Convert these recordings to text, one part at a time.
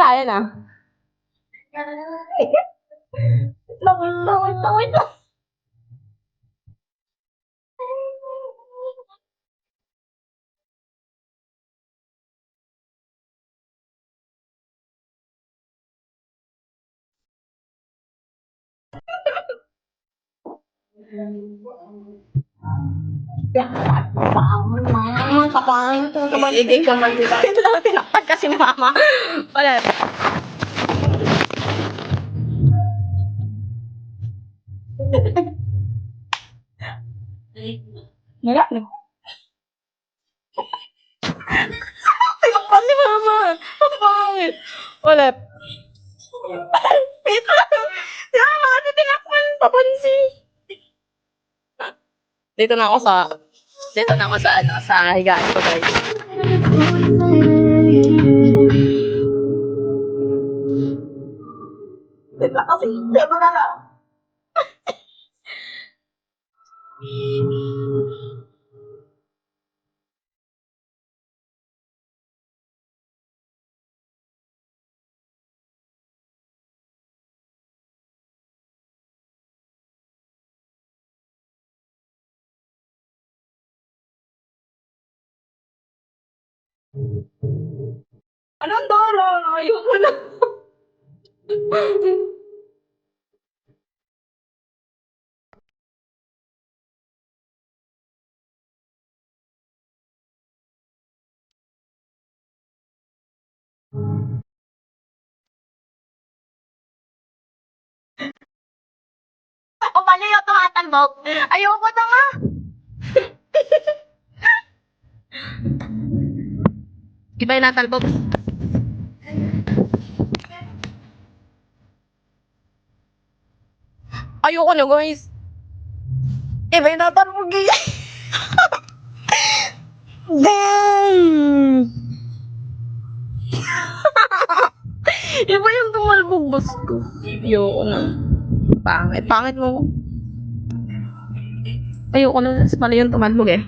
Ayan ah. Wait lang. Kapang. Hindi ka man. Ito lang tinakpan kasi mama. Wala. Wala na. Tinakpan ni mama. Ang pangit. Wala. Wait lang. Si mama kasi tinakpan. Papansin. Dito na ako sa higaan ko guys. Wait lang kasi. Dito na lang. Anong Dora? Ayoko na. Ako pala yung tumatalbog. Ayoko na nga. Iba yung natalbog. Ayoko na guys. Iba yung natalbog eh. Damn! Iba yung tumalbog boss ko. Ayoko na. Pangit. Pangit mo. Ayoko na. Pala yung tumalbog eh.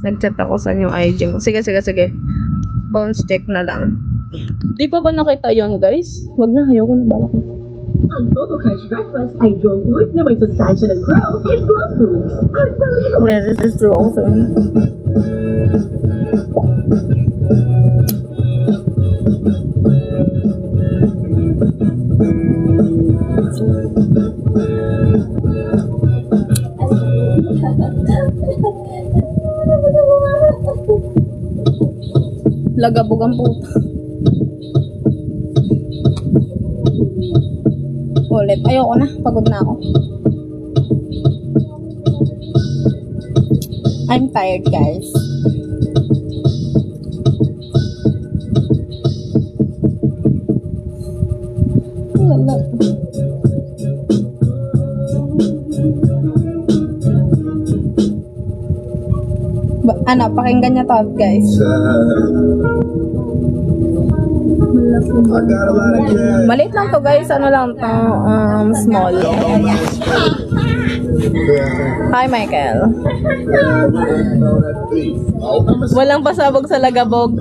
Nag-chat ako sa yung IG mo. Sige. Bounce check na lang. Di pa ba nakita yun guys? Wag na. Ayoko na. Balak na. Ang Total Cash Breakfast ay yogurt na may sustansya ng growth and growth foods. This is true also. Lagabog ang puto. Ulit. Ayoko na. Pagod na ako. I'm tired, guys. Wala. Pakinggan niya to, guys. Maliit lang to, guys. Ano lang to? Small. Hi, Michael. Walang pasabog sa lagabog.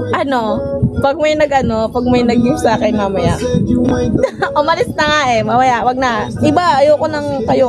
Pag may nag-gift sa akin mamaya. Umalis na nga eh. Mamaya, wag na. Iba, ayoko nang kayo.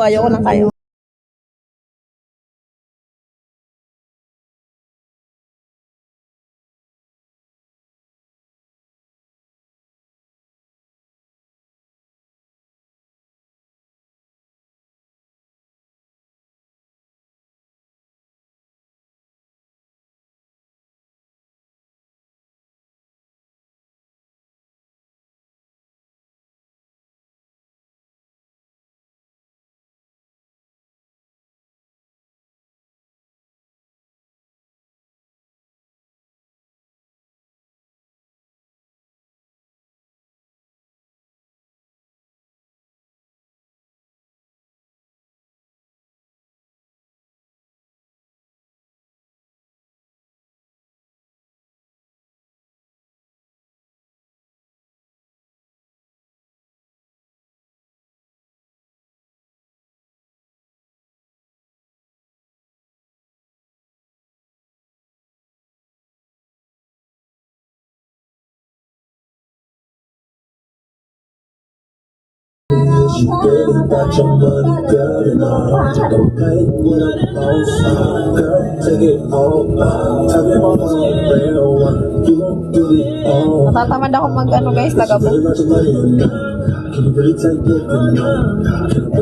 Natatamad ako mag ano guys, lagabo.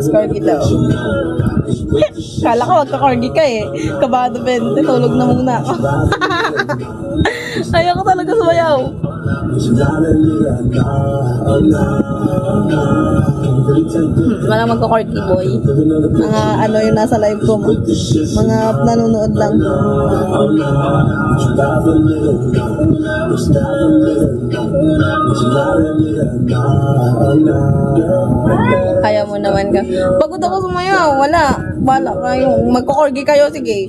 Corgi daw. Kala ko magka-corgi ka eh. Kabado 20, tulog na muna ako. Ayoko talaga sumayaw. Walang magka-corgi boy. Mga ano yung nasa live ko. Mga nanonood lang. Kaya mo naman ka. Pagod ako sumayaw, wala. Bala kayo. Magko-corgi kayo, sige.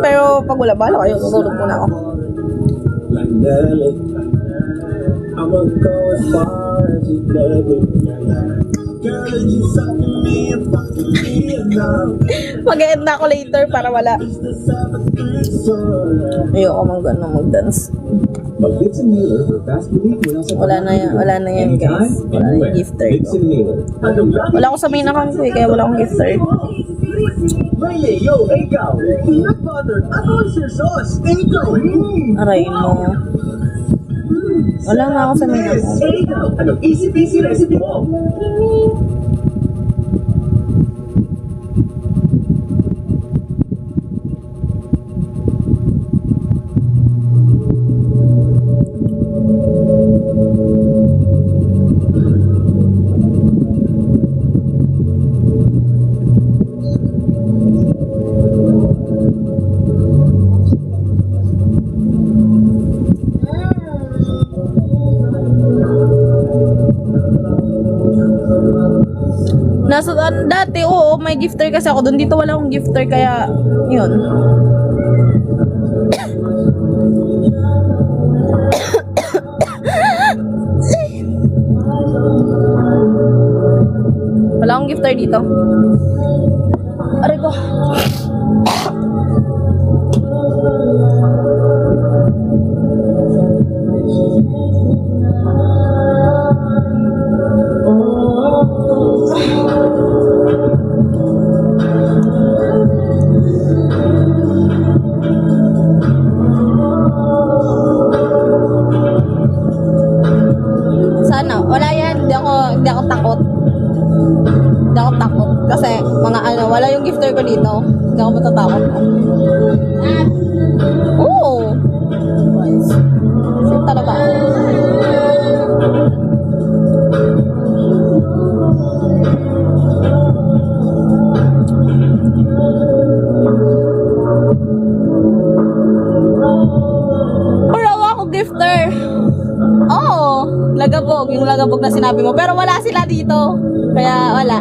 Pero pag wala, bala kayo. Tutulog muna ako. Mag-e-end na ako later para wala. Ayoko mag-dance. Wala na yan guys. Wala na yung gifter ko. Wala ako sa main account ko eh, kaya wala akong gifter. Aray mo. Wala nga ako sa main account. Easy peasy recipe mo. Dati, oo, may gifter kasi ako doon. Dito wala akong gifter, kaya, yun. Wala akong gifter dito. Aray ko. Sana, wala yan. Hindi ako takot. Hindi ako takot. Kasi, mga ano, wala yung gifter ko dito. Hindi ako matatakot. Oo. Sip talaga. Wala ako gifter. Oo, lagabog, yung lagabog na sinabi mo. Pero wala sila dito. Kaya wala.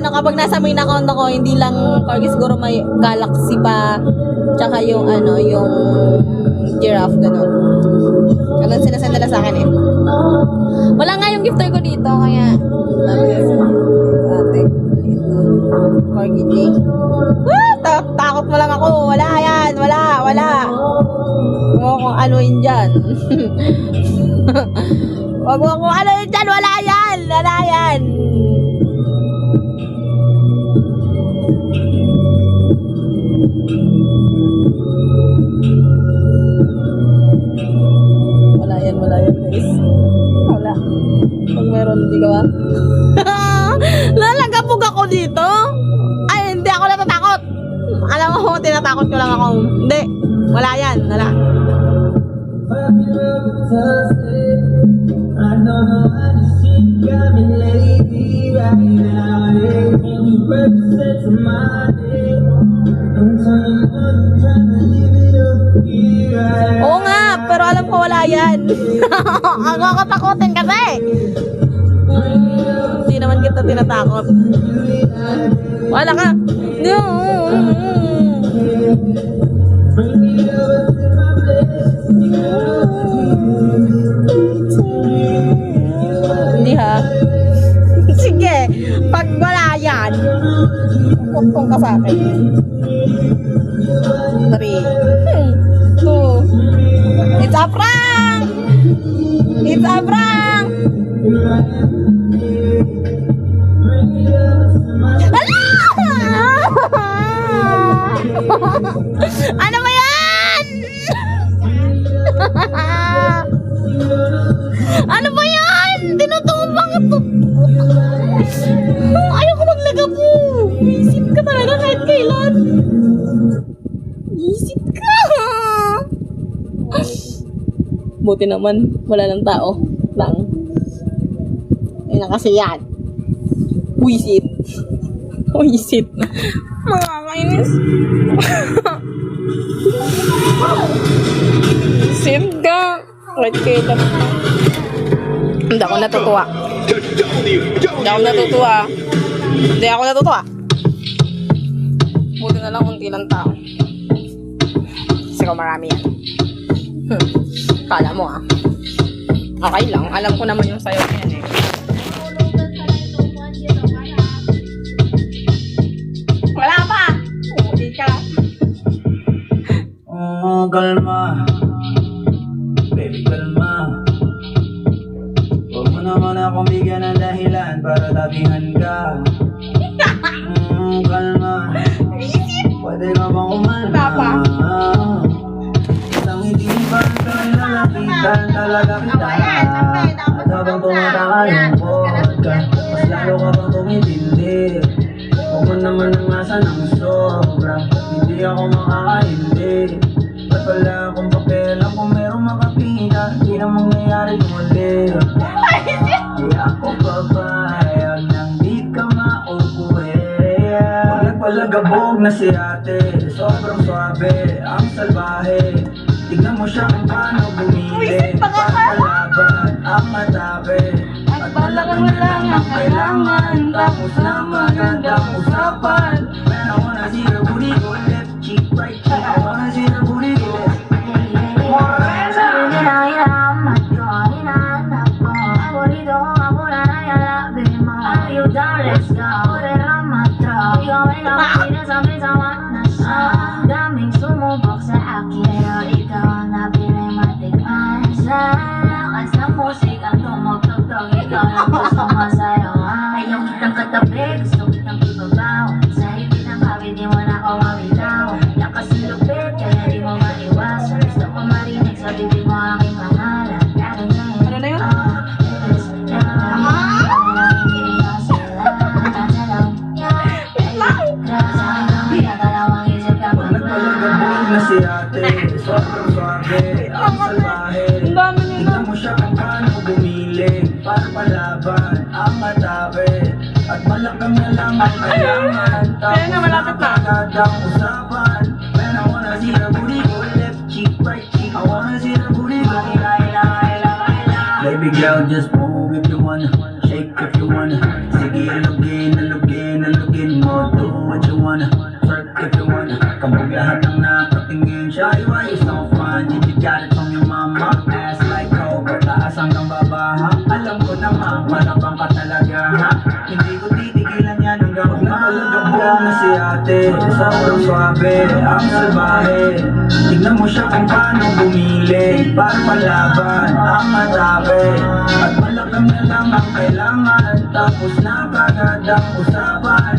Kapag nasa main account ako, hindi lang corgi, siguro may galaxy pa. Tsaka yung yung giraffe, ganun. Ganun sinasend nila sa akin eh. Wala nga yung gifter ko dito, kaya ate, corgi J. Takot mo lang ako. Wala yan, wala. Huwag mo kung anuin dyan. Huwag mo kung anuin dyan, wala yan. Wala yan guys. Wala. Pag meron, hindi ka ba? Lalagapog ako dito? Ay, hindi ako natatakot. Alam mo, tinatakot ko lang ako. Hindi. Wala yan. Wala. Oo nga, pero alam ko wala yan. Ako katakutin kasi. Hindi naman kita tinatakot. Wala ka. Hindi ha. Sige, pag wala yan, putong ka sa akin. 3, 2, it's a prank! It's a prank! Ano ba yan? Ano ba yan? Tinutumbang ito. Ayoko maglagabo. Isip ka talaga kahit kailan. Isip ka. Buti naman, wala ng tao. Lang. Ayun na kasi yan. Wisit. Wisit. Makakainis. Sip ka. Kahit kailan. Hindi ako natutuwa. Hindi ako natutuwa. Hindi ako natutuwa. Buti na lang unti lang tao. Kasi kung marami yan. Kala mo ah. Okay lang. Alam ko naman yung sayo yan eh. Wala pa! Umuwi ka. Oh, kalma. Baby, kalma. Huwag mo naman akong bigyan ng dahilan para tabihan ka. Kalma. Pwede ka bang umalma? Isang hindi ba tayo lalapitan talaga kita? At habang tumatakayungkot ka, mas lalo ka bang tumitindi? Huwag mo naman ang asa ng sobra, hindi ako makakaindi. Ba't wala akong pakialam kung merong makapita? Di na mangyayari muli. Di ako papayag nang di ka maupuwi. Palagabog na si ate, sobrang swabe, ang salbahe. Tignan mo siya kung paano bumili, pagkalaban, ang matabi. At malagang lang ang kailangan, tapos na magandang usapan. Man, I wanna see the booty go left cheek, right cheek. I wanna see the booty go left. Daming sumubok sa akin, pero ikaw na pinamatikman. Sa lakas ng musikang tumugtog-tog, ikaw lang gusto masayawan. Ayaw kitang katabi, gusto kitang ibabaw. Sa higit ng kawit, di mo na ako mawitaw. Lakas ng lupit, kaya di mo maiwasan. Gusto ko marinig sa bibig mo aking pangalan. Ano na yun? Nagpalagabog na si ate, sobrang swabe, ang salbahe. Tignan mo siya kung paano bumili, para palaban, ang matabi. At malakang na lang ang kailangan, tapos nakakagad ang usapan. Man, I wanna see the booty go left cheek, right cheek. I wanna see the booty go Baby girl, just move if you wanna, shake if you wanna. Sige, alugin mo, do what you wanna. Twerk if you wanna, kabog lahat ng nakatingin. Shy, why you so fun? Did you got it from your mama? Ass like Cobra, taas hanggang babaha. Alam ko naman, malapang ka talaga ha. Hindi ko titigilan yan hanggang umaga. Na si ate, sobrang swabe, ang salbahe. Tignan mo siya kung paano bumili, para palaban, ang matabi. At malakang na lang ang kailangan, tapos na kagad ang usapan.